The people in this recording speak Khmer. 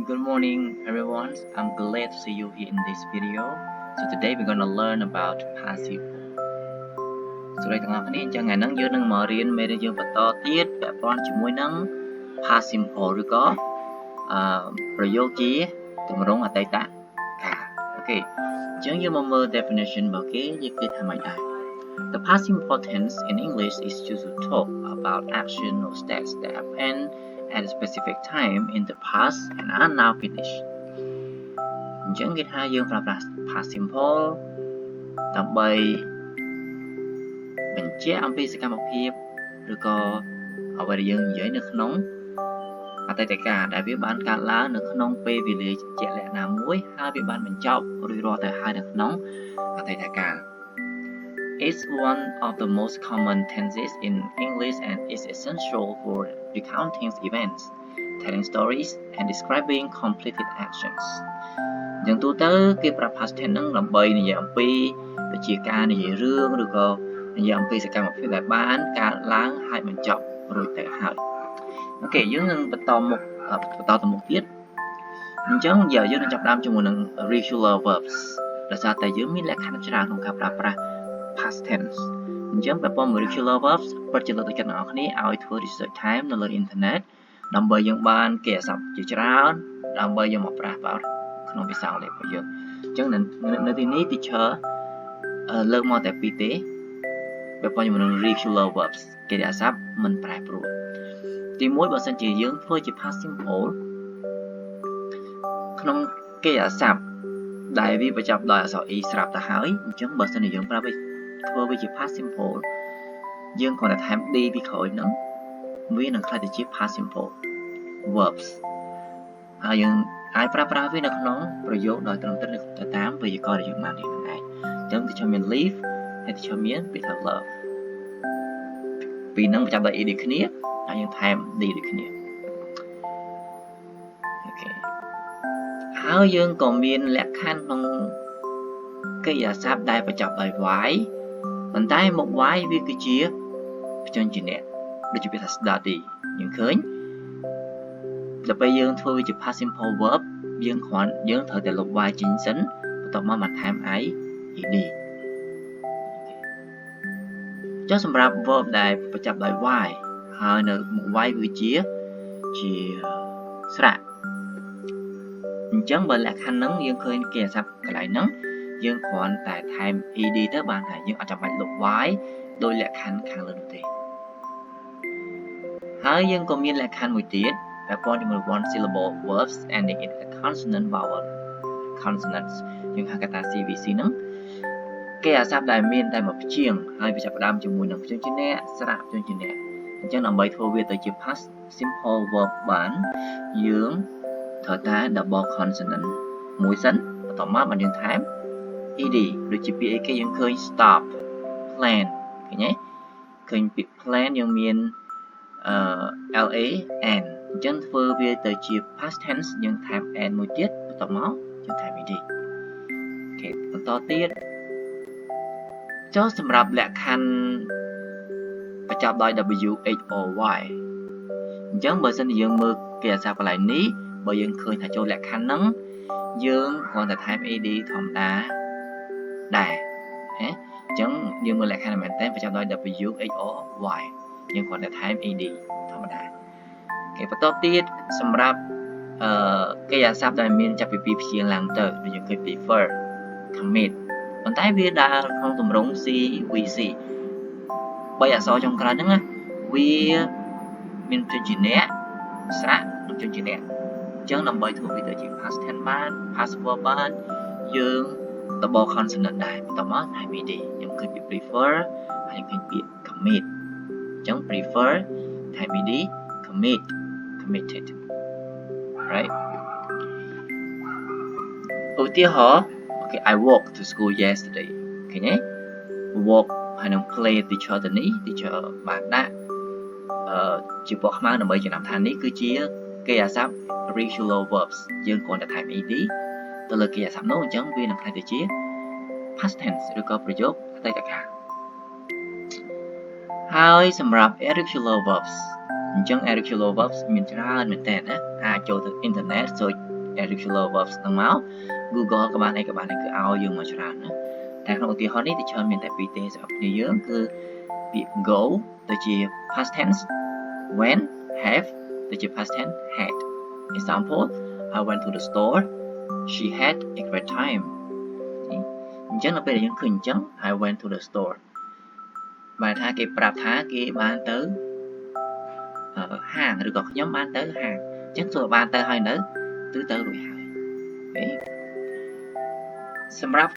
Good morning, everyone. I'm glad to see you here in this video. So today we're gonna learn about passive voice. So đâyទាំងអស់គ្នាអញ្ចឹងថ្ងៃហ្នឹងយើងនឹងមករៀនមេរៀនយើងបន្តទៀតពាក់ព័ន្ធជាមួយនឹង passive voice ឬក៏ប្រយោគជាទម្រង់អតីតកាលអូខេអញ្ចឹងយើងមកមើល definition របស់គេនិយាយគេថាម៉េចដែរ The past simple tense in English is used to talk about action or steps that happen at a specific time in the past and are now finished អញ្ចឹងគេថាយើងប្រើប្រាស់ past simple ដើម្បីបញ្ជាក់អំពីសកម្មភាពឬក៏អ្វីដែលយើងនិយាយនៅក្នុងអតីតកាលដែលវាបានកើតឡើងនៅក្នុងពេលវេលាជាក់លាក់ណាមួយហើយវាបានបញ្ចប់រួចរាល់ទៅហើយនៅក្នុងអតីតកាលIt's one of the most common tenses in English and is essential for recounting events, telling stories, and describing completed actions. យ៉ាងទូទៅគេប្រើ past tense ហ្នឹងដើម្បីនិយាយអំពីវិជាការនិយាយរឿងឬក៏និយាយអំពីសកម្មភាពដែលបានកើតឡើងហើយបញ្ចប់រួចទៅហើយអូខេយើងនឹងបន្តទៅមុខទៀតអញ្ចឹងយើងនឹងចាប់ផ្ដើមជាមួយនឹង regular verbs ដោយសារតែយើងមានលក្ខខណ្ឌច្រើនក្នុងការប្រើប្រាស់past tense អញ្ចឹងប្រព័ន្ធ regular verbs ពិតជាលើកទឹកចិត្តអ្នកនរគ្នាឲ្យធ្វើ research time នៅលើអ៊ីនធឺណិតដើម្បីយើងបានគេអាសព្ទជាច្រើនដើម្បីយកមកប្រើប្រាស់ក្នុងភាសាអង់គ្លេសរបស់យើងអញ្ចឹងនៅទីនេះ teacher លើកមកតែពីរទេប្រព័ន្ធជាមួយនឹង regular verbs គេអាសព្ទមិនប្រែប្រួលទី1បើសិនជាយើងធ្វើជា past simple ក្នុងគេអាសព្ទដែលវាបញ្ចប់ដោយអក្សរ e ស្រាប់ទៅហើយអញ្ចឹងបើសិនជាយើងប្រើធ្វើវាជា past simple យើងគ្រាន់តែថែម d ពីក្រោយហ្នឹងវានឹងក្លាយទៅជា past simple verbs ហើយយើងអាចប្រើប្រាស់វានៅក្នុងប្រយោគដោយត្រឹមត្រូវទៅតាមវេយ្យាករណ៍ដែលយើងបានរៀនហ្នឹងឯងអញ្ចឹងទីមាន live ហើយទីមានពាក្យថា love ពីរហ្នឹងបញ្ចប់ដោយ e ដូចគ្នាហើយយើងថែម d ដូចគ្នាអូខេហើយយើងក៏មានលក្ខខណ្ឌក្នុងកិរិយាសព្ទដែលបញ្ចប់ដោយ y ប៉ុន្តែមុខ y វាគឺជាព្យញ្ជនៈដូចជាពាក្យថា study យើងឃើញដល់ពេលយើងធ្វើវាជា past simple verb យើងត្រូវតែលុប y ចេញសិនបន្ទាប់មកថែម i ed ចុះសម្រាប់ verb ដែលបញ្ចប់ដោយ y ហើយនៅមុខ y វាជាស្រៈអញ្ចឹងបើលក្ខខណ្ឌហ្នឹងយើងឃើញគេអាសព្ទកន្លែងហ្នឹងយើងគ្រាន់តែថែម ed ទៅបានហើយយើងអត់ចាំបាច់លុប y ដោយលក្ខខណ្ឌខាងលើនោះទេហើយយើងក៏មានលក្ខខណ្ឌមួយទៀតពាក់ព័ន្ធជាមួយ one syllable verbs ending in a consonant vowel consonants យើងហៅថា CVC ហ្នឹងគេអាសព្ទដែលមានតែមួយព្យាង្គហើយវាចាប់ផ្ដើមជាមួយនឹងព្យញ្ជនៈស្រៈព្យញ្ជនៈអញ្ចឹងដើម្បីធ្វើវាទៅជា past simple verb បានយើងត្រូវតែ double consonant មួយសិនបន្ទាប់មកយើងថែម ed ដូចជាពាក្យអីគេយើងឃើញ stop plan ឃើញទេឃើញពាក្យ plan យើងមានla n អញ្ចឹងធ្វើវាទៅជា past tense យើងថែម n មួយទៀតបន្ទាប់មកយើងថែម ed អូខេបន្តទៀតចុះសម្រាប់លក្ខខណ្ឌបញ្ចប់ដោយ w h o y អញ្ចឹងបើសិនជាយើងមើលគេអាសព្ទកន្លែងនេះបើយើងឃើញថាចូលលក្ខខណ្ឌហ្នឹងយើងគ្រាន់តែថែម ed ធម្មតាដែរអញ្ចឹងយើងមើលលក្ខខណ្ឌមែនតើបញ្ចប់ដោយ w h o y យើងគ្រាន់តែថែម ed ធម្មតាគេបន្តទៀតសម្រាប់គេអាសព្ទដែលមានចាប់ពី2ព្យាង្គឡើងទៅដូចយើងឃើញ prefer commit ប៉ុន្តែវាដើរក្នុងទម្រង់ CVC 3អក្សរចុងក្រោយហ្នឹងណាវាមានព្យញ្ជនៈស្រៈនិងព្យញ្ជនៈអញ្ចឹងដើម្បីធ្វើវាទៅជា past tense បាន past verb បានយើង double consonant ដែរបន្ទាប់មកថែម ed ខ្ញុំឃើញពាក្យ prefer ហើយឃើញពាក្យ commit អញ្ចឹង prefer ថែម ed committed right ឧទាហរណ៍ okay I walked to school yesterday ឃើញទេ walk ហើយនឹង play teacher ទៅនេះ teacher បានដាក់ជាពណ៌ខ្មៅដើម្បីចំណាំថានេះគឺជាគេអាសព្ទ regular verbs យើងគ្រាន់តែថែម ed ទៅលើគេអាសព្ទនោះអញ្ចឹងវានឹងក្លាយទៅជា past tense ឬក៏ប្រយោគអតីតកាលហើយសម្រាប់ irregular verbs អញ្ចឹង irregular verbs មានច្រើនមែនតើណាអាចចូលទៅ internet search irregular verbs ហ្នឹងមក Google ក៏បានអីក៏បានគឺឲ្យយើងមកច្រើនណាតែក្នុងឧទាហរណ៍នេះទីច្រើនមានតែពីរទេសម្រាប់គ្នាយើងគឺពាក្យ go ទៅជា past tense when have ទៅជា past tense had example I went to the store she had a great time អញ្ចឹងនៅពេលដែលយើងឃើញអញ្ចឹង I went to the store បើថាគេប្រាប់ថាគេបានទៅហាងឬក៏ខ្ញុំបានទៅហាងអញ្ចឹងសួរបានទៅហើយនៅគឺទៅរួចហើយអូខេសម្រាប់